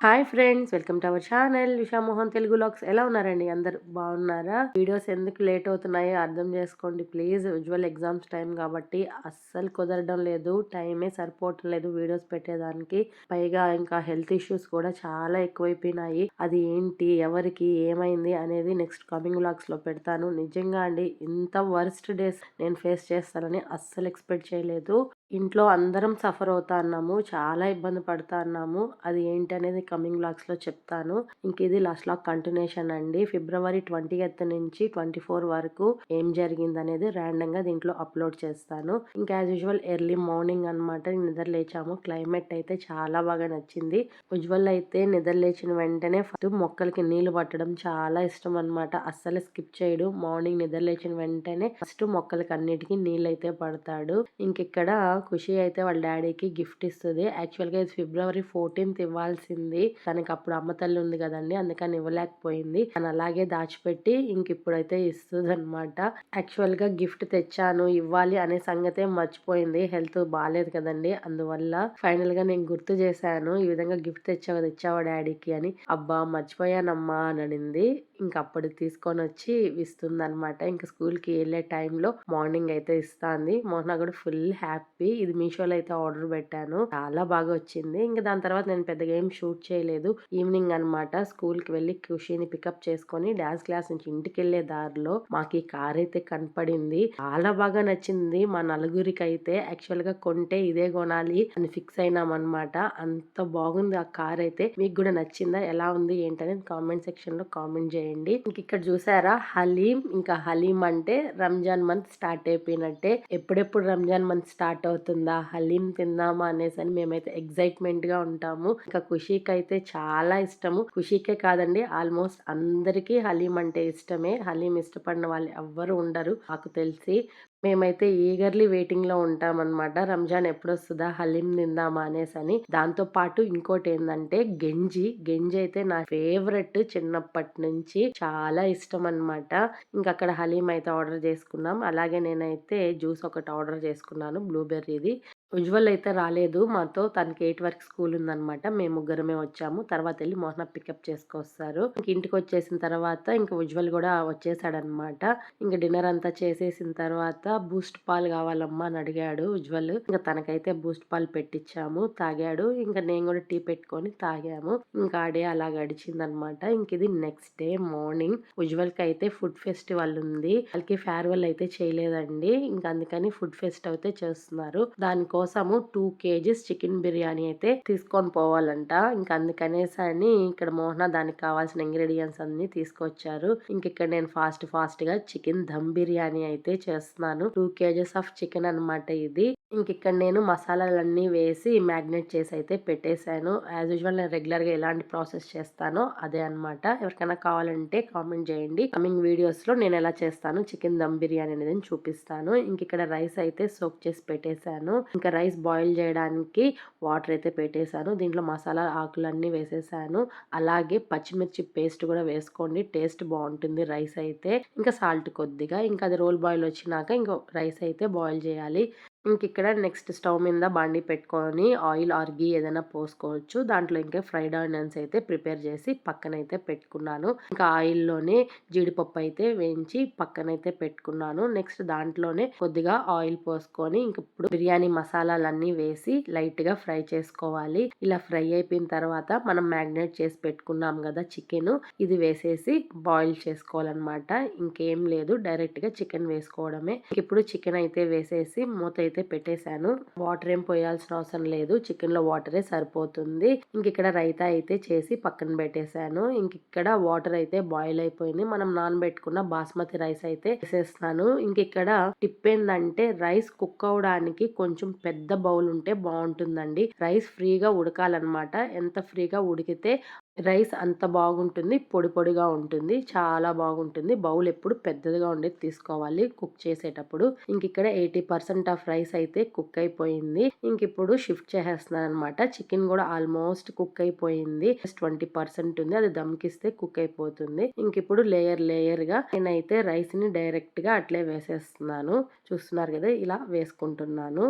Hi friends, welcome to our channel Usha Mohan Telugu vlogs. ఎలా ఉన్నారండి? అందరు బాగున్నారా? వీడియోస్ ఎందుకు లేట్ అవుతున్నాయో అర్థం చేసుకోండి ప్లీజ్. యూజువల్ ఎగ్జామ్స్ టైం కాబట్టి అస్సలు కుదరడం లేదు, టైమే సరిపోవటం లేదు వీడియోస్ పెట్టేదానికి. పైగా ఇంకా హెల్త్ ఇష్యూస్ కూడా చాలా ఎక్కువైపోయినాయి. అది ఏంటి, ఎవరికి ఏమైంది అనేది నెక్స్ట్ కమింగ్ వ్లాగ్స్ లో పెడతాను. నిజంగా అండి, ఇంత వర్స్ట్ డేస్ నేను ఫేస్ చేస్తానని అస్సలు ఎక్స్పెక్ట్ చేయలేదు. ఇంట్లో అందరం సఫర్ అవుతా అన్నాము, చాలా ఇబ్బంది పడతా అన్నాము. అది ఏంటి అనేది కమింగ్ బ్లాగ్స్ లో చెప్తాను. ఇంక ఇది లాస్ట్ లాగ్ కంటిన్యూషన్ అండి. ఫిబ్రవరి 20th నుంచి 24 వరకు ఏం జరిగింది అనేది ర్యాండమ్ గా దీంట్లో అప్లోడ్ చేస్తాను. ఇంకా యాజ్ యూజువల్ ఎర్లీ మార్నింగ్ అనమాట నిద్ర లేచాము. క్లైమేట్ అయితే చాలా బాగా నచ్చింది. యూజువల్ అయితే నిద్ర లేచిన వెంటనే ఫస్ట్ మొక్కలకి నీళ్లు పట్టడం చాలా ఇష్టం అనమాట. అస్సలు స్కిప్ చేయడు. మార్నింగ్ నిద్ర లేచిన వెంటనే ఫస్ట్ మొక్కలకి అన్నిటికీ నీళ్ళు అయితే పడతాడు. ఇక్కడ ఖుషి అయితే వాళ్ళ డాడీకి గిఫ్ట్ ఇస్తుంది. యాక్చువల్ గా ఇది ఫిబ్రవరి 14th ఇవ్వాల్సింది. తనకి అప్పుడు అమ్మ తల్లి ఉంది కదండి, అందుకని ఇవ్వలేకపోయింది. తను అలాగే దాచిపెట్టి ఇప్పుడైతే ఇస్తుంది అనమాట. యాక్చువల్ గా గిఫ్ట్ తెచ్చాను ఇవ్వాలి అనే సంగతే మర్చిపోయింది. హెల్త్ బాగాలేదు కదండి, అందువల్ల ఫైనల్ గా నేను గుర్తు చేశాను, ఈ విధంగా గిఫ్ట్ తెచ్చావా డాడీకి అని. అబ్బా మర్చిపోయానమ్మా అని అనింది. అప్పుడు తీసుకొని వచ్చి ఇస్తుంది అనమాట. స్కూల్ కి వెళ్ళే టైంలో మార్నింగ్ అయితే ఇస్తాంది. మోహన కూడా ఫుల్ హ్యాపీ. ఇది మీషోలో అయితే ఆర్డర్ పెట్టాను, చాలా బాగా వచ్చింది. దాని తర్వాత నేను పెద్దగా ఏం షూట్ చేయలేదు. ఈవినింగ్ అనమాట స్కూల్ కి వెళ్ళి ఖుషిని పికప్ చేసుకొని డాన్స్ క్లాస్ నుంచి ఇంటికి వెళ్లే దారిలో మాకు ఈ కార్ అయితే కనపడింది. చాలా బాగా నచ్చింది మా నలుగురికి అయితే. యాక్చువల్ గా కొంటే ఇదే కొనాలి అని ఫిక్స్ అయినాం అనమాట. అంత బాగుంది ఆ కార్ అయితే. మీకు కూడా నచ్చిందా? ఎలా ఉంది ఏంటనేది కామెంట్ సెక్షన్ లో కామెంట్ చేయండి. ఇక్కడ చూసారా హలీం. హలీం అంటే రంజాన్ మంత్ స్టార్ట్ అయిపోయినట్టే. ఎప్పుడెప్పుడు రంజాన్ మంత్ స్టార్ట్ అవుతుందా, హలీం తిందామా అనేసి అని మేమైతే ఎక్సైట్మెంట్ గా ఉంటాము. ఖుషికి అయితే చాలా ఇష్టము. ఖుషికే కాదండి, ఆల్మోస్ట్ అందరికీ హలీం అంటే ఇష్టమే. హలీం ఇష్టపడిన వాళ్ళు ఎవ్వరు ఉండరు నాకు తెలిసి. మేమైతే ఈగర్లీ వెయిటింగ్ లో ఉంటాం అనమాట. రంజాన్ ఎప్పుడు వస్తుందా, హలీం తిందామా అనేసి అని. దాంతో పాటు ఇంకోటి ఏంటంటే గంజి. గంజి అయితే నా ఫేవరెట్, చిన్నప్పటి నుంచి చాలా ఇష్టం అనమాట. అక్కడ హలీం అయితే ఆర్డర్ చేసుకున్నాం. అలాగే నేనైతే జ్యూస్ ఒకటి ఆర్డర్ చేసుకున్నాను, బ్లూబెర్రీది. ఉజ్వల్ అయితే రాలేదు మాతో, తనకి 8 వరకు స్కూల్ ఉందనమాట. మేము ముగ్గురమే వచ్చాము. తర్వాత వెళ్ళి మోహన పికప్ చేసుకొస్తారు. ఇంటికి వచ్చేసిన తర్వాత ఉజ్వల్ కూడా వచ్చేసాడనమాట. డిన్నర్ అంతా చేసేసిన తర్వాత బూస్ట్ పాలు కావాలమ్మా అని అడిగాడు ఉజ్వల్. తనకైతే బూస్ట్ పాలు పెట్టించాము, తాగాడు. నేను కూడా టీ పెట్టుకొని తాగాము. ఆ డే అలా గడిచింది అనమాట. ఇది నెక్స్ట్ డే మార్నింగ్. ఉజ్వల్ కి అయితే ఫుడ్ ఫెస్టివల్ ఉంది. వాళ్ళకి ఫేర్వెల్ అయితే చేయలేదండి. అందుకని ఫుడ్ ఫెస్ట్ అయితే చేస్తున్నారు. దానికోసము 2 kgs చికెన్ బిర్యానీ అయితే తీసుకొని పోవాలంట. అందుకనేసి అని ఇక్కడ మోహన దానికి కావాల్సిన ఇంగ్రీడియంట్స్ అన్ని తీసుకొచ్చారు. ఇక్కడ నేను ఫాస్ట్ గా చికెన్ దమ్ బిర్యానీ అయితే చేస్తున్నాను. 2 kgs ఆఫ్ చికెన్ అనమాట ఇది. ఇక్కడ నేను మసాలాలన్నీ వేసి మ్యాగ్నేట్ చేసి అయితే పెట్టేశాను. యాజ్ యూజువల్ నేను రెగ్యులర్ గా ఎలాంటి ప్రాసెస్ చేస్తానో అదే అనమాట. ఎవరికైనా కావాలంటే కామెంట్ చేయండి. కమింగ్ వీడియోస్ లో నేను ఎలా చేస్తాను చికెన్ దమ్ బిర్యానీ అనేది చూపిస్తాను. ఇక్కడ రైస్ అయితే సోక్ చేసి పెట్టేశాను. రైస్ బాయిల్ చేయడానికి వాటర్ అయితే పెట్టేశాను. దీంట్లో మసాలా ఆకులన్నీ వేసేసాను. అలాగే పచ్చిమిర్చి పేస్ట్ కూడా వేసుకోండి, టేస్ట్ బాగుంటుంది రైస్ అయితే. సాల్ట్ కొద్దిగా. అది రోల్ బాయిల్ వచ్చినాక రైస్ అయితే బాయిల్ చేయాలి. ఇక్కడ నెక్స్ట్ స్టవ్ మీద బాండి పెట్టుకొని ఆయిల్ ఆర్ ఘీ ఏదైనా పోసుకోవచ్చు. దాంట్లో ఫ్రైడ్ ఆనియన్స్ అయితే ప్రిపేర్ చేసి పక్కనైతే పెట్టుకున్నాను. ఆయిల్లోనే జీడిపప్పు అయితే వేయించి పక్కనైతే పెట్టుకున్నాను. నెక్స్ట్ దాంట్లోనే కొద్దిగా ఆయిల్ పోసుకొని ఇప్పుడు బిర్యానీ మసాలాలన్నీ వేసి లైట్ గా ఫ్రై చేసుకోవాలి. ఇలా ఫ్రై అయిపోయిన తర్వాత మనం మ్యాగ్నేట్ చేసి పెట్టుకున్నాం కదా చికెన్, ఇది వేసేసి బాయిల్ చేసుకోవాలన్నమాట. ఇంకేం లేదు, డైరెక్ట్ గా చికెన్ వేసుకోవడమే. ఇప్పుడు చికెన్ అయితే వేసేసి మూత అయితే పెట్టేశాను. వాటర్ ఏం పోయాల్సిన అవసరం లేదు, చికెన్ లో వాటరే సరిపోతుంది. ఇక్కడ రైతా అయితే చేసి పక్కన పెట్టేశాను. ఇక్కడ వాటర్ అయితే బాయిల్ అయిపోయింది. మనం నానబెట్టుకున్న బాస్మతి రైస్ అయితే వేసేస్తున్నాను. ఇక్కడ టిప్ ఏంటంటే రైస్ కుక్ అవడానికి కొంచెం పెద్ద బౌల్ ఉంటే బాగుంటుందండి. రైస్ ఫ్రీగా ఉడకాలన్నమాట. ఎంత ఫ్రీగా ఉడికితే రైస్ అంత బాగుంటుంది, పొడి పొడిగా ఉంటుంది, చాలా బాగుంటుంది. బౌల్ ఎప్పుడు పెద్దదిగా ఉండేది తీసుకోవాలి కుక్ చేసేటప్పుడు. ఇక్కడ 80% ఆఫ్ రైస్ అయితే కుక్ అయిపోయింది. ఇప్పుడు షిఫ్ట్ చేసేస్తున్నాను అనమాట. చికెన్ కూడా ఆల్మోస్ట్ కుక్ అయిపోయింది. 20% ఉంది, అది దమ్కిస్తే కుక్ అయిపోతుంది. ఇప్పుడు లేయర్ గా నేనైతే రైస్ ని డైరెక్ట్ గా అట్లే వేసేస్తున్నాను. చూస్తున్నారు కదా, ఇలా వేసుకుంటున్నాను.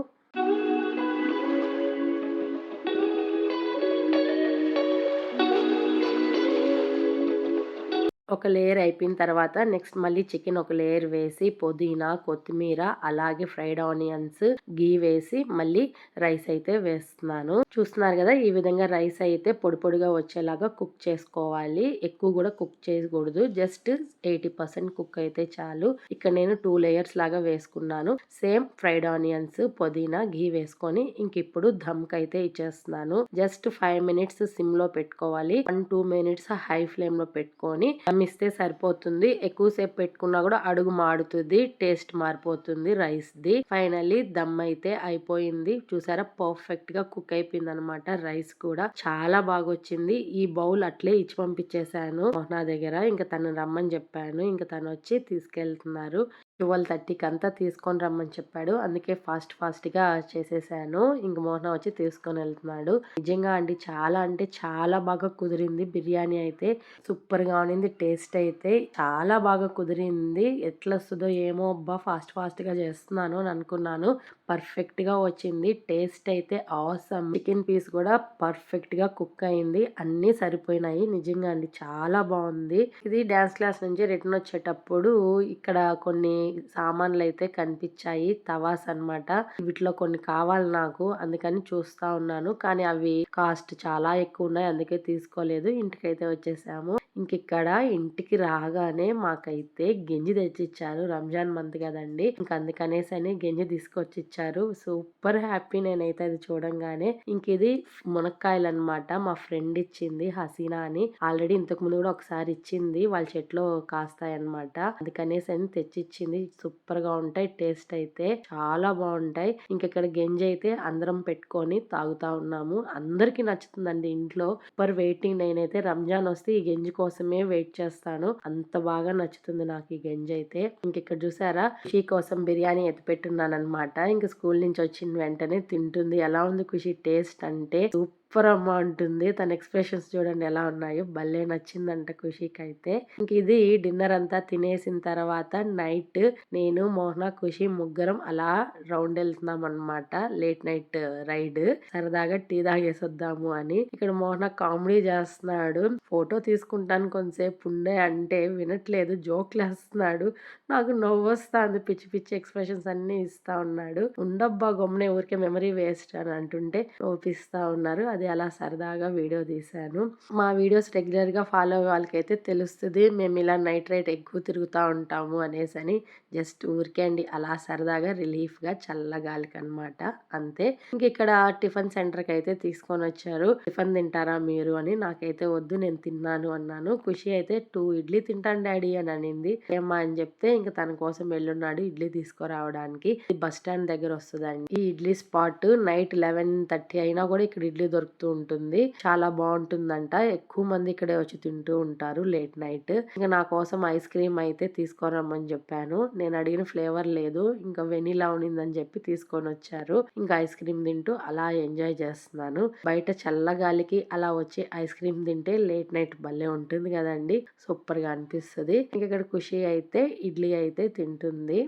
ఒక లేయర్ అయిపోయిన తర్వాత నెక్స్ట్ మళ్ళీ చికెన్ ఒక లేయర్ వేసి పుదీనా, కొత్తిమీర, అలాగే ఫ్రైడ్ ఆనియన్స్, ఘీ వేసి మళ్ళీ రైస్ అయితే వేస్తున్నాను. చూస్తున్నారు కదా, ఈ విధంగా రైస్ అయితే పొడి పొడిగా వచ్చేలాగా కుక్ చేసుకోవాలి. ఎక్కువ కూడా కుక్ చేయకూడదు. జస్ట్ 80% కుక్ అయితే చాలు. ఇక్కడ నేను 2 లేయర్స్ లాగా వేసుకున్నాను. సేమ్ ఫ్రైడ్ ఆనియన్స్, పుదీనా, ఘీ వేసుకొని ఇంక ఇప్పుడు దమ్ అయితే ఇచ్చేస్తున్నాను. జస్ట్ 5 మినిట్స్ సిమ్ లో పెట్టుకోవాలి. 1-2 మినిట్స్ హై ఫ్లేమ్ లో పెట్టుకొని ఇస్తే సరిపోతుంది. ఎక్కువసేపు పెట్టుకున్నా కూడా అడుగు మాడుతుంది, టేస్ట్ మారిపోతుంది రైస్ ది. ఫైనల్లీ దమ్ అయితే అయిపోయింది. చూసారా, పర్ఫెక్ట్ గా కుక్ అయిపోయింది అనమాట. రైస్ కూడా చాలా బాగా వచ్చింది. ఈ బౌల్ అట్లే ఇచ్చి పంపించేశాను నా దగ్గర. ఇంకా తను రమ్మని చెప్పాను. ఇంకా తను వచ్చి తీసుకెళ్తున్నారు. 12:30కి అంతా తీసుకొని రమ్మని చెప్పాడు. అందుకే ఫాస్ట్ గా చేసేసాను. ఇంక మోహన వచ్చి తీసుకొని వెళ్తున్నాడు. నిజంగా అండి, చాలా అంటే చాలా బాగా కుదిరింది. బిర్యానీ అయితే సూపర్ గా ఉన్నింది. టేస్ట్ అయితే చాలా బాగా కుదిరింది. ఎట్లా వస్తుందో ఏమో, అబ్బా ఫాస్ట్ గా చేస్తున్నాను అని అనుకున్నాను. పర్ఫెక్ట్ గా వచ్చింది. టేస్ట్ అయితే ఆసమ్. చికెన్ పీస్ కూడా పర్ఫెక్ట్ గా కుక్ అయింది. అన్ని సరిపోయినాయి. నిజంగా అండి, చాలా బాగుంది. ఇది డాన్స్ క్లాస్ నుంచి రిటర్న్ వచ్చేటప్పుడు ఇక్కడ కొన్ని సామాన్లు అయితే కనిపించాయి. తవాస్ అన్నమాట. వీటిలో కొన్ని కావాలి నాకు, అందుకని చూస్తా ఉన్నాను. కానీ అవి కాస్ట్ చాలా ఎక్కువ ఉన్నాయి, అందుకే తీసుకోలేదు. ఇంటికైతే వచ్చేసాము. ఇంకిక్కడ ఇంటికి రాగానే మాకైతే గంజి తెచ్చిచ్చారు. రంజాన్ మంత్ కదండి, ఇంక అందుకనేసి అని గంజి తీసుకొచ్చి ఇచ్చారు. సూపర్ హ్యాపీ నేనైతే అది చూడంగానే. ఇంక ఇది మునక్కాయలు అనమాట. మా ఫ్రెండ్ ఇచ్చింది, హసీనా అని. ఆల్రెడీ ఇంతకు ముందు కూడా ఒకసారి ఇచ్చింది. వాళ్ళ చెట్లో కాస్తాయి అనమాట. అందుకనేసి అని తెచ్చిచ్చింది. సూపర్ గా ఉంటాయి. టేస్ట్ అయితే చాలా బాగుంటాయి. ఇంక ఇక్కడ గంజి అయితే అందరం పెట్టుకొని తాగుతా ఉన్నాము. అందరికి నచ్చుతుందండి ఇంట్లో. Super waiting. నేనైతే రంజాన్ వస్తే ఈ గంజి కోసమే వెయిట్ చేస్తాను. అంత బాగా నచ్చుతుంది నాకు ఈ గంజి అయితే. ఇంక ఇక్కడ చూసారా, ఖుషి కోసం బిర్యానీ ఎత్తి పెట్టున్నాను అనమాట. ఇంక స్కూల్ నుంచి వచ్చిన వెంటనే తింటుంది. ఎలా ఉంది ఖుషి టేస్ట్ అంటే? సూపర్ అమ్మ అంటుంది. తన ఎక్స్ప్రెషన్స్ చూడండి ఎలా ఉన్నాయో. భలే నచ్చిందంట ఖుషికి అయితే. ఇంక ఇది డిన్నర్ అంతా తినేసిన తర్వాత నైట్ నేను, మోహన, ఖుషి ముగ్గురం అలా రౌండ్ వెళ్తున్నాం అనమాట. Late night ride. సరదాగా టీ తాగేసి వద్దాము అని. ఇక్కడ మోహన కామెడీ చేస్తున్నాడు. ఫోటో తీసుకుంటాను కొంతసేపు ఉండే అంటే వినట్లేదు, జోక్లు వేస్తున్నాడు. నాకు నవ్వు వస్తుంది. పిచ్చి పిచ్చి ఎక్స్ప్రెషన్స్ అన్ని ఇస్తా ఉన్నాడు. ఉండబ్బా గమ్మునే, ఊరికే మెమరీ వేస్ట్ అని అంటుంటే నవ్విస్తా ఉన్నారు. అది అలా సరదాగా వీడియో తీశాను. మా వీడియోస్ రెగ్యులర్ గా ఫాలో అయ్యే వాళ్ళకైతే తెలుస్తుంది మేము ఇలా నైట్ రైడ్ ఎక్కువ తిరుగుతూ ఉంటాము అనేసి అని. జస్ట్ ఊరికే అండి, అలా సరదాగా రిలీఫ్ గా చల్లగాలికి అనమాట, అంతే. ఇంక ఇక్కడ టిఫిన్ సెంటర్ కి అయితే తీసుకొని వచ్చారు. టిఫిన్ తింటారా మీరు అని. నాకైతే వద్దు, నేను తిన్నాను అన్నాను. ఖుషి అయితే 2 ఇడ్లీ తింటాను డాడీ అని అనింది. ఏమ్మా అని చెప్తే ఇంక తన కోసం వెళ్ళున్నాడు ఇడ్లీ తీసుకురావడానికి. బస్ స్టాండ్ దగ్గర వస్తుందండి ఈ ఇడ్లీ స్పాట్. నైట్ 11:30 అయినా కూడా ఇక్కడ ఇడ్లీ దొరుకుతూ ఉంటుంది. చాలా బాగుంటుందంట. ఎక్కువ మంది ఇక్కడే వచ్చి తింటూ ఉంటారు లేట్ నైట్. ఇంకా నా కోసం ఐస్ క్రీమ్ అయితే తీసుకురమ్మని చెప్పాను. నేను అడిగిన ఫ్లేవర్ లేదు, ఇంకా వెనిలా ఉన్నిందని చెప్పి తీసుకొని వచ్చారు. ఇంకా ఐస్ క్రీమ్ తింటూ అలా ఎంజాయ్ చేస్తున్నాను. బయట చల్లగాలికి అలా వచ్చి ఐస్ క్రీమ్ తింటే లేట్ నైట్ భలే ఉంటుంది కదండి. సూపర్ గా అనిపిస్తుంది. ఇంకా ఇక్కడ ఖుషి అయితే ఇడ్లీ అయితే తింటుంది.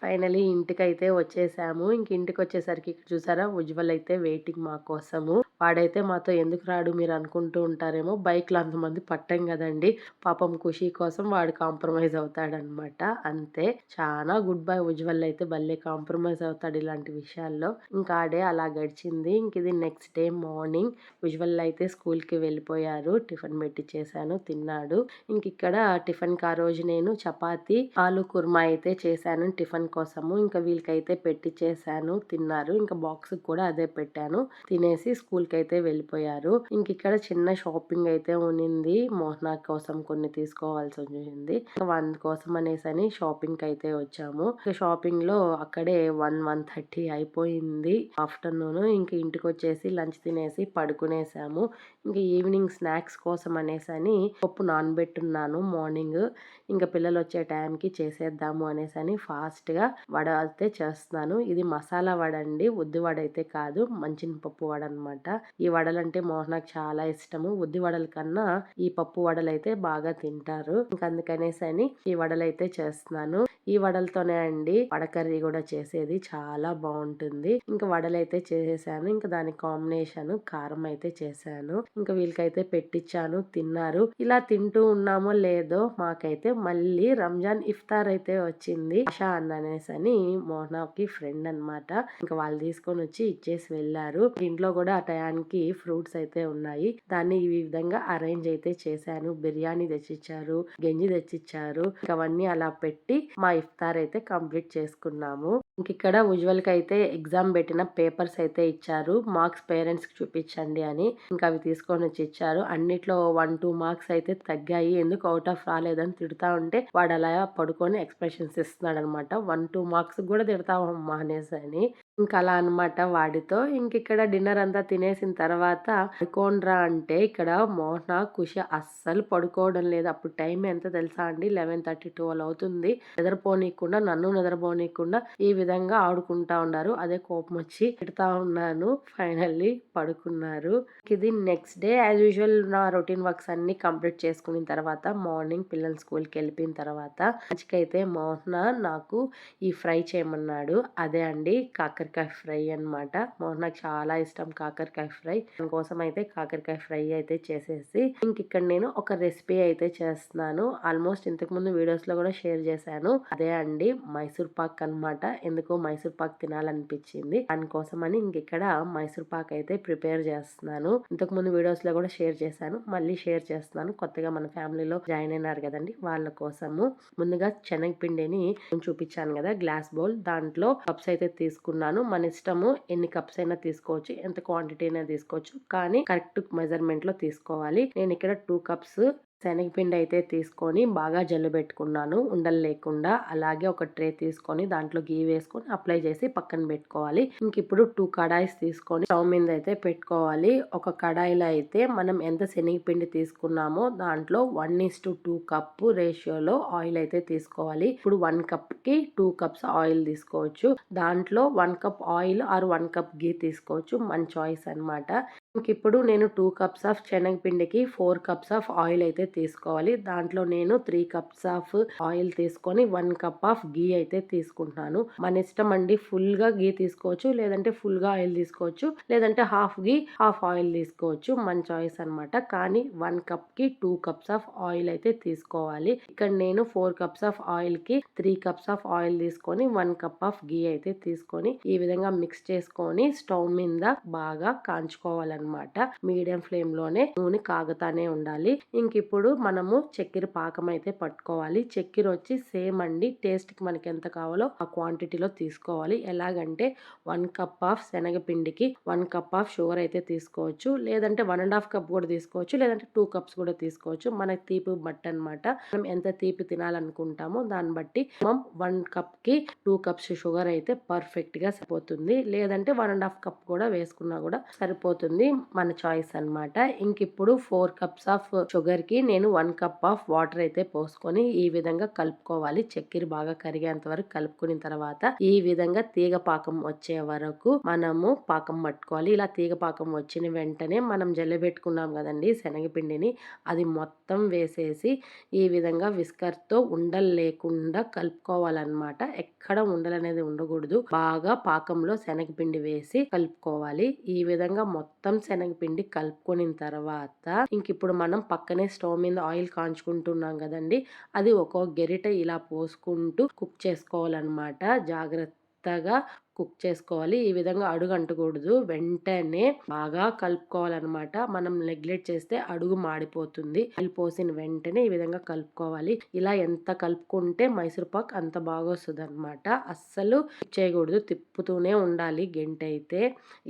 ఫైనలీ ఇంటికైతే వచ్చేసాము. ఇంక ఇంటికి వచ్చేసరికి చూసారా, ఉజ్వల్ అయితే వెయిటింగ్ మా కోసము. వాడైతే మాతో ఎందుకు రాడు మీరు అనుకుంటూ ఉంటారేమో, బైక్ లో అంతమంది పట్టం కదండి. పాపం ఖుషి కోసం వాడు కాంప్రమైజ్ అవుతాడనమాట, అంతే. చాలా గుడ్ బై ఉజ్వల్ అయితే. భలే కాంప్రమైజ్ అవుతాడు ఇలాంటి విషయాల్లో. ఇంకా ఆ డే అలా గడిచింది. ఇంక ఇది నెక్స్ట్ డే మార్నింగ్. ఉజ్వల్ అయితే స్కూల్ కి వెళ్ళిపోయారు. టిఫిన్ పెట్టి చేశాను, తిన్నాడు. ఇంక ఇక్కడ టిఫిన్ కి ఆ రోజు నేను చపాతి, ఆలు కుర్మా అయితే చేశాను టిఫిన్ కోసము. ఇంకా వీళ్ళకైతే పెట్టి చేశాను, తిన్నారు. ఇంకా బాక్స్ కూడా అదే పెట్టాను. తినేసి స్కూల్ కి అయితే వెళ్ళిపోయారు. ఇంక ఇక్కడ చిన్న షాపింగ్ అయితే ఉన్నింది. మోహనా కోసం కొన్ని తీసుకోవాల్సి వచ్చింది. అందుకోసం అనేసి షాపింగ్ కి అయితే వచ్చాము. షాపింగ్ లో అక్కడే 1:30 అయిపోయింది ఆఫ్టర్నూన్. ఇంక ఇంటికి వచ్చేసి లంచ్ తినేసి పడుకునేసాము. ఇంకా ఈవినింగ్ స్నాక్స్ కోసం అనేసి పప్పు నానబెట్టున్నాను మార్నింగ్. ఇంకా పిల్లలు వచ్చే టైంకి చేసేద్దాము అనేసి ఫాస్ట్ గా కొత్తగా వడ అయితే చేస్తున్నాను. ఇది మసాలా వడ అండి, ఉద్ది వడ అయితే కాదు, మంచినపప్పు వడ అనమాట. ఈ వడలంటే మోహనకు చాలా ఇష్టము. ఉద్ది వడల కన్నా ఈ పప్పు వడలు అయితే బాగా తింటారు. ఇంక అందుకనేసి అని ఈ వడలు అయితే చేస్తున్నాను. ఈ వడలతోనే అండి వడ కర్రీ కూడా చేసేది, చాలా బాగుంటుంది. ఇంకా వడలు అయితే చేసేసాను. ఇంకా దానికి కాంబినేషన్ కారం అయితే చేశాను. ఇంకా వీళ్ళకైతే పెట్టించాను, తిన్నారు. ఇలా తింటూ ఉన్నామో లేదో మాకైతే మళ్ళీ రంజాన్ ఇఫ్తార్ అయితే వచ్చింది. ఆషా అనేసి అని మోహనాకి ఫ్రెండ్ అన్నమాట. ఇంకా వాళ్ళు తీసుకొని వచ్చి ఇచ్చేసి వెళ్ళారు. ఇంట్లో కూడా ఆ టయానికి ఫ్రూట్స్ అయితే ఉన్నాయి. దాన్ని ఈ విధంగా అరేంజ్ అయితే చేశాను. బిర్యానీ తెచ్చిచ్చారు, గంజి తెచ్చిచ్చారు. ఇంకా అవన్నీ అలా పెట్టి మా ఇఫ్తార్ అయితే కంప్లీట్ చేసుకున్నాము. ఇంక ఇక్కడ ఉజ్వల్ కి అయితే ఎగ్జామ్ పెట్టిన పేపర్స్ అయితే ఇచ్చారు. మార్క్స్ పేరెంట్స్ కి చూపించండి అని. ఇంకా అవి తీసుకొని వచ్చి ఇచ్చారు. అన్నిట్లో 1-2 మార్క్స్ అయితే తగ్గాయి. ఎందుకు అవుట్ ఆఫ్ రాలేదని తిడతా ఉంటే వాడు అలా పడుకొని ఎక్స్ప్రెషన్స్ ఇస్తున్నాడు అనమాట. 1-2 మార్క్స్ కూడా తిడతావమ్మా అనేసి అని. ఇంకా అలా అనమాట వాడితో. ఇంక ఇక్కడ డిన్నర్ అంతా తినేసిన తర్వాత పడుకోండ్రా అంటే ఇక్కడ మోహన ఖుషి అస్సలు పడుకోవడం లేదు. అప్పుడు టైం ఎంత తెలుసా అండి, 11:30, 12 అవుతుంది. నిద్రపోనీయకుండా, నన్ను నిద్రపోనీయకుండా ఈ విధంగా ఆడుకుంటా ఉన్నారు. అదే కోపం వచ్చి తిడతా ఉన్నాను. ఫైనల్లీ పడుకున్నారు. ఇది నెక్స్ట్ డే యాజ్ యూజువల్ నా రొటీన్ వర్క్స్ అన్ని కంప్లీట్ చేసుకున్న తర్వాత మార్నింగ్ పిల్లలు స్కూల్కి వెళ్ళిపోయిన తర్వాత అయితే మోహన నాకు ఈ ఫ్రై చేయమన్నాడు. అదే అండి కాకరకాయ ఫ్రై అన్నమాట. మోహనకు చాలా ఇష్టం కాకరకాయ ఫ్రై. దానికోసం అయితే కాకరకాయ ఫ్రై అయితే చేసేసి ఇంక ఇక్కడ నేను ఒక రెసిపీ అయితే చేస్తున్నాను. ఆల్మోస్ట్ ఇంతకు ముందు వీడియోస్ లో కూడా షేర్ చేశాను. అదే అండి మైసూర్ పాక్ అన్నమాట. ఎందుకో మైసూర్ పాక్ తినాలనిపించింది. దానికోసం అని ఇంక ఇక్కడ మైసూర్ పాక్ అయితే ప్రిపేర్ చేస్తున్నాను. ఇంతకు ముందు వీడియోస్ లో కూడా షేర్ చేశాను, మళ్ళీ షేర్ చేస్తున్నాను. కొత్తగా మన ఫ్యామిలీలో జాయిన్ అయినారు కదండి, వాళ్ళ కోసము. ముందుగా శనగపిండిని చూపించాను కదా, గ్లాస్ బౌల్, దాంట్లో కప్స్ అయితే తీసుకున్నాను. మన ఇష్టము, ఎన్ని కప్స్ అయినా తీసుకోవచ్చు, ఎంత క్వాంటిటీ అయినా తీసుకోవచ్చు, కానీ కరెక్ట్ మెజర్మెంట్ లో తీసుకోవాలి. నేను ఇక్కడ 2 కప్స్ శనగపిండి అయితే తీసుకొని బాగా జల్లు పెట్టుకున్నాను ఉండలు లేకుండా. అలాగే ఒక ట్రే తీసుకొని దాంట్లో గీ వేసుకొని అప్లై చేసి పక్కన పెట్టుకోవాలి. ఇంక ఇప్పుడు 2 కడాయిస్ తీసుకొని స్టవ్ మీద అయితే పెట్టుకోవాలి. ఒక కడాయిలో అయితే మనం ఎంత శనగపిండి తీసుకున్నామో దాంట్లో 1:2 కప్పు రేషియోలో ఆయిల్ అయితే తీసుకోవాలి. ఇప్పుడు 1 కప్ కి 2 కప్స్ ఆయిల్ తీసుకోవచ్చు. దాంట్లో 1 cup oil or 1 cup ghee తీసుకోవచ్చు, మన చాయిస్ అన్నమాట. ఇంక ఇప్పుడు నేను 2 కప్స్ ఆఫ్ శనగపిండికి 4 కప్స్ ఆఫ్ ఆయిల్ అయితే తీసుకోవాలి. దాంట్లో నేను 3 కప్స్ ఆఫ్ ఆయిల్ తీసుకొని 1 కప్ ఆఫ్ గీ అయితే తీసుకుంటున్నాను. మన ఇష్టం అండి, ఫుల్ గా గీ తీసుకోవచ్చు, లేదంటే ఫుల్ గా ఆయిల్ తీసుకోవచ్చు, లేదంటే హాఫ్ గీ హాఫ్ ఆయిల్ తీసుకోవచ్చు, మన చాయిస్ అన్నమాట. కానీ 1 కప్ కి 2 కప్స్ ఆఫ్ ఆయిల్ అయితే తీసుకోవాలి. ఇక్కడ నేను 4 కప్స్ ఆఫ్ ఆయిల్ కి 3 కప్స్ ఆఫ్ ఆయిల్ తీసుకొని 1 కప్ ఆఫ్ గీ అయితే తీసుకొని ఈ విధంగా మిక్స్ చేసుకొని స్టవ్ మీద బాగా కాంచుకోవాలి అనమాట. మీడియం ఫ్లేమ్ లోనే నూనె కాగుతానే ఉండాలి. ఇంక ఇప్పుడు మనము చక్కెర పాకం అయితే పట్టుకోవాలి. చక్కెర వచ్చి సేమ్ అండి, టేస్ట్ కి మనకి ఎంత కావాలో ఆ క్వాంటిటీలో తీసుకోవాలి. ఎలాగంటే 1 కప్ ఆఫ్ శనగపిండికి 1 కప్ ఆఫ్ షుగర్ అయితే తీసుకోవచ్చు, లేదంటే 1.5 కప్ కూడా తీసుకోవచ్చు, లేదంటే 2 కప్స్ కూడా తీసుకోవచ్చు. మన తీపి బట్టి అనమాట. మనం ఎంత తీపి తినాలనుకుంటామో దాన్ని బట్టి మనం 1 కప్ కి 2 కప్స్ షుగర్ అయితే పర్ఫెక్ట్ గా సరిపోతుంది. లేదంటే 1.5 కప్ కూడా వేసుకున్నా కూడా సరిపోతుంది, మన చాయిస్ అన్నమాట. ఇంక ఇప్పుడు 4 కప్స్ ఆఫ్ షుగర్ కి నేను 1 కప్ ఆఫ్ వాటర్ అయితే పోసుకొని ఈ విధంగా కలుపుకోవాలి. చక్కెర బాగా కరిగేంత వరకు కలుపుకున్న తర్వాత ఈ విధంగా తీగ పాకం వచ్చే వరకు మనము పాకం పట్టుకోవాలి. ఇలా తీగ పాకం వచ్చిన వెంటనే మనం జల్లెబెట్టుకున్నాం కదండి శనగపిండిని, అది మొత్తం వేసేసి ఈ విధంగా విస్కర్ తో ఉండలు లేకుండా కలుపుకోవాలన్నమాట. ఎక్కడ ఉండలు అనేది ఉండకూడదు. బాగా పాకంలో శనగపిండి వేసి కలుపుకోవాలి. ఈ విధంగా మొత్తం శనగపిండి కలుపుకున్న తర్వాత ఇంక ఇప్పుడు మనం పక్కనే స్టవ్ మీద ఆయిల్ కాంచుకుంటున్నాం కదండి, అది ఒక్కో గెరిట ఇలా పోసుకుంటూ కుక్ చేసుకోవాలన్నమాట. జాగ్రత్తగా కుక్ చేసుకోవాలి. ఈ విధంగా అడుగు అంటకూడదు. వెంటనే బాగా కలుపుకోవాలన్నమాట. మనం నెగ్లెక్ట్ చేస్తే అడుగు మాడిపోతుంది. ఆయిల్ పోసిన వెంటనే ఈ విధంగా కలుపుకోవాలి. ఇలా ఎంత కలుపుకుంటే మైసూర్ పాక్ అంత బాగా వస్తుంది అనమాట. అస్సలు చేయకూడదు, తిప్పుతూనే ఉండాలి గెంట అయితే.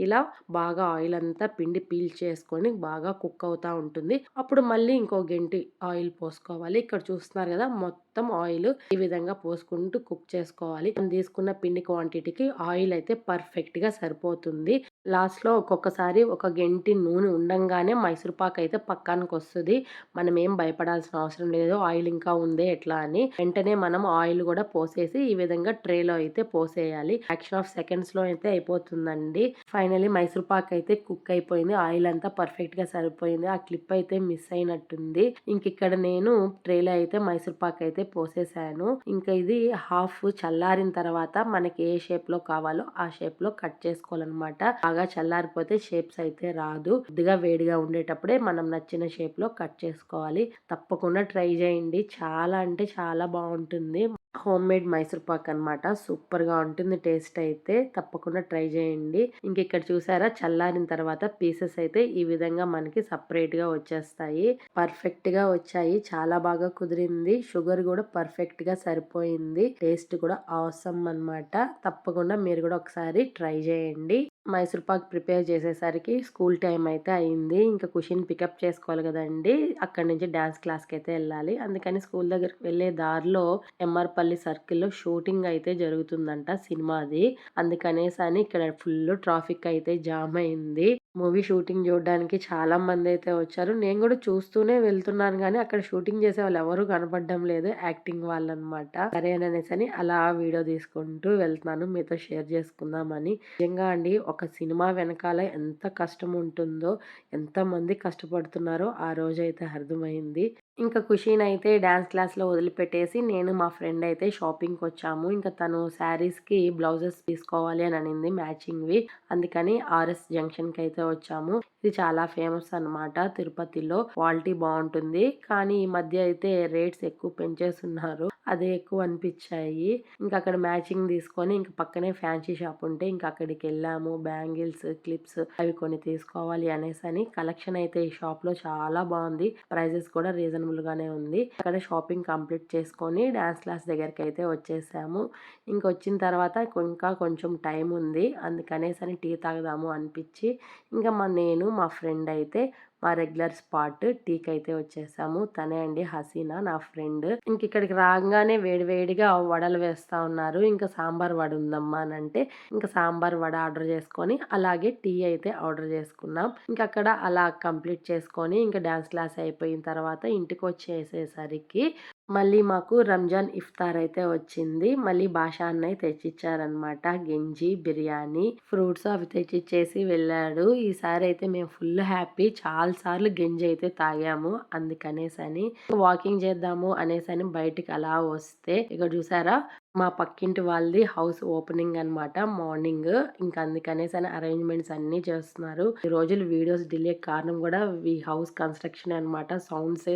ఇలా బాగా ఆయిల్ అంతా పిండి పీల్ చేసుకొని బాగా కుక్ అవుతా ఉంటుంది. అప్పుడు మళ్ళీ ఇంకో గెంటి ఆయిల్ పోసుకోవాలి. ఇక్కడ చూస్తున్నారు కదా, మొత్తం ఆయిల్ ఈ విధంగా పోసుకుంటూ కుక్ చేసుకోవాలి. మనం తీసుకున్న పిండి క్వాంటిటీకి ఆయిల్ ఆయిల్ అయితే పర్ఫెక్ట్‌గా సరిపోతుంది. లాస్ట్‌లో ఒక్కొక్కసారి ఒక గెంటి నూనె ఉండంగానే మైసూర్ పాక్ అయితే పక్కానికొస్తది. మనమేం భయపడాల్సిన అవసరం లేదు. ఆయిల్ ఇంకా ఉందే ఎట్లా అని. వెంటనే మనం ఆయిల్ గూడా పోసేసి ఈ విధంగా ట్రేలో అయితే పోసేయాలి. ఫ్రాక్షన్ ఆఫ్ సెకండ్స్‌లో అయితే అయిపోతుందండి. ఫైనల్లీ మైసూర్ పాక్ అయితే కుక్ అయిపోయింది. ఆయిల్ అంతా పర్ఫెక్ట్‌గా సరిపోయింది. ఆ క్లిప్ అయితే మిస్ అయినట్టుంది. ఇంకిక్కడ నేను ట్రేలో అయితే మైసూర్ పాక్ అయితే పోసేసాను. ఇంకా ఇది హాఫ్ చల్లారిన తర్వాత మనకి ఏ షేప్‌లో కావాలో ఆ షేప్‌లో కట్ చేసుకోవాలనమాట. బాగా చల్లారిపోతే షేప్స్ అయితే రాదు. కొద్దిగా వేడిగా ఉండేటప్పుడే మనం నచ్చిన షేప్‌లో కట్ చేసుకోవాలి. తప్పకుండా ట్రై చేయండి. చాలా అంటే చాలా బావుంటుంది. హోమ్ మేడ్ మైసూర్ పాక్ అనమాట. సూపర్‌గా ఉంటుంది టేస్ట్ అయితే. తప్పకుండా ట్రై చేయండి. ఇంకిక్కడ చూసారా చల్లారిన తర్వాత పీసెస్ అయితే ఈ విధంగా మనకి సెపరేట్‌గా వచ్చేస్తాయి. పర్ఫెక్ట్‌గా వచ్చాయి. చాలా బాగా కుదిరింది. షుగర్ గూడా పర్ఫెక్ట్‌గా సరిపోయింది. టేస్ట్ కూడా ఆసమ్ అనమాట. తప్పకుండా మీరు కూడా ఒకసారి ట్రై చేయండి. మైసూర్ పాక్ ప్రిపేర్ చేసేసరికి స్కూల్ టైమ్ అయితే అయింది. ఇంకా ఖుషిని పికప్ చేసుకోవాలి కదండీ! అక్కడి నుంచి డాన్స్ క్లాస్‌కైతే ఎళ్ళాలి. అందుకని స్కూల్ దగ్గరికి వెళ్ళే దారిలో ఎంఆర్‌పల్లి సర్కిల్‌లో షూటింగ్ అయితే జరుగుతుందంట సినిమాది. అందుకనేసని ఇక్కడ ఫుల్ ట్రాఫిక్ అయితే జామ్ అయింది. మూవీ షూటింగ్ చూడడానికి చాలా మందైతే వచ్చారు. నేను కూడా చూస్తూనే వెళ్తున్నాను గానీ, అక్కడ షూటింగ్ చేసేవాళ్ళు ఎవరు కనపడడం లేదు. యాక్టింగ్ వాళ్ళనమాట. సరే అనేసని అలా వీడియో తీసుకుంటూ వెళ్తున్నాను. మీతో షేర్ చేసుకుందామని. నిజంగా అండి ఒక సినిమా వెనకాల ఎంత కష్టం ఉంటుందో, ఎంతమంది కష్టపడుతున్నారో ఆ రోజైతే అర్థమైంది. ఇంకా ఖుషీనైతే డాన్స్ క్లాస్‌లో వదిలిపెట్టేసి నేను మా ఫ్రెండ్ అయితే షాపింగ్‌కొచ్చాము. ఇంకా తను శారీస్‌కి బ్లౌజెస్ తీసుకోవాలి అని అనింది మ్యాచింగ్‌వి. అందుకని ఆర్ఎస్ జంక్షన్‌కి అయితే వచ్చాము. ఇది చాలా ఫేమస్ అన్నమాట తిరుపతిలో. క్వాలిటీ బావుంటుంది. కానీ ఈ మధ్య అయితే రేట్స్ ఎక్కువ పెంచేసున్నారు. అదే ఎక్కువ అనిపిచ్చాయి. ఇంక అక్కడ మ్యాచింగ్ తీసుకొని ఇంక పక్కనే ఫ్యాన్సీ షాప్ ఉంటే ఇంక అక్కడికెళ్ళాము. బ్యాంగిల్స్, క్లిప్స్ అవి కొన్ని తీసుకోవాలి అనేసని కలెక్షన్ అయితే ఈ షాప్‌లో చాలా బావుంది. ప్రైజెస్ కూడా రీజనబుల్ గానే ఉంది. అక్కడ షాపింగ్ కంప్లీట్ చేసుకొని డాన్స్ క్లాస్ దగ్గరికైతే వచ్చేసాము. ఇంకొచ్చిన తర్వాత ఇంకా కొంచెం టైం ఉంది. అందుకనేసని టీ తాగుదాము అనిపిచ్చి ఇంకా నేను మా ఫ్రెండ్ అయితే మా రెగ్యులర్ స్పాట్ టీకైతే వచ్చేసాము. తనే అండి హసీనా నా ఫ్రెండ్. ఇక్కడికి రాగానే వేడివేడిగా వడలు వేస్తా ఉన్నారు. ఇంకా సాంబార్ వడ ఉందమ్మా అనంటే ఇంకా సాంబార్ వడ ఆర్డర్ చేసుకొని అలాగే టీ అయితే ఆర్డర్ చేసుకున్నాం. అక్కడ అలా కంప్లీట్ చేసుకొని ఇంకా డాన్స్ క్లాస్ అయిపోయిన తర్వాత ఇంటికొచ్చేసేసరికి మళ్ళీ మాకు రంజాన్ ఇఫ్తార్ అయితే వచ్చింది. మళ్ళీ బాషా అన్నయ్య తెచ్చిచ్చారనమాట. గంజి, బిర్యానీ, ఫ్రూట్స్ అవి తెచ్చిచ్చేసి వెళ్ళాడు. ఈసారి అయితే మేము ఫుల్ హ్యాపీ. చాలా సార్లు గంజి అయితే తాగాము. అందుకనేసని వాకింగ్ చేద్దాము అనేసని బయటికి అలా వస్తే ఇక్కడ చూసారా మా పక్కింటి వాళ్ళది హౌస్ ఓపెనింగ్ అనమాట మార్నింగ్. ఇంకా అందుకనేసని అరేంజ్మెంట్స్ అన్నీ చేస్తున్నారు. ఈ రోజులు వీడియోస్ డిలే కారణం కూడా ఈ హౌస్ కన్స్ట్రక్షన్ అనమాట. సౌండ్స్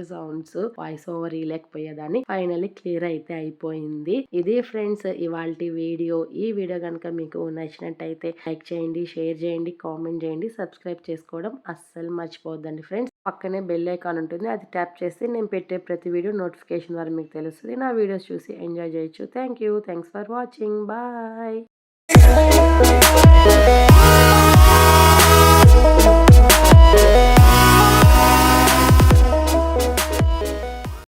వాయిస్ ఓవర్ ఇయలేకపోయేదాన్ని. ఫైనల్లీ క్లియర్ అయితే అయిపోయింది. ఇది ఫ్రెండ్స్ ఇవాల్టి వీడియో. ఈ వీడియో కనుక మీకు నచ్చినట్టయితే లైక్ చేయండి, షేర్ చేయండి, కామెంట్ చేయండి, సబ్స్క్రైబ్ చేసుకోవడం అస్సలు మర్చిపోవద్దండి ఫ్రెండ్స్. పక్కనే బెల్ ఐకాన్ ఉంటుంది. అది ట్యాప్ చేస్తే నేను పెట్టే ప్రతి వీడియో నోటిఫికేషన్ ద్వారా మీకు తెలుస్తుంది. నా వీడియోస్ చూసి ఎంజాయ్ చేయొచ్చు. Thank you. Thanks for watching. Bye.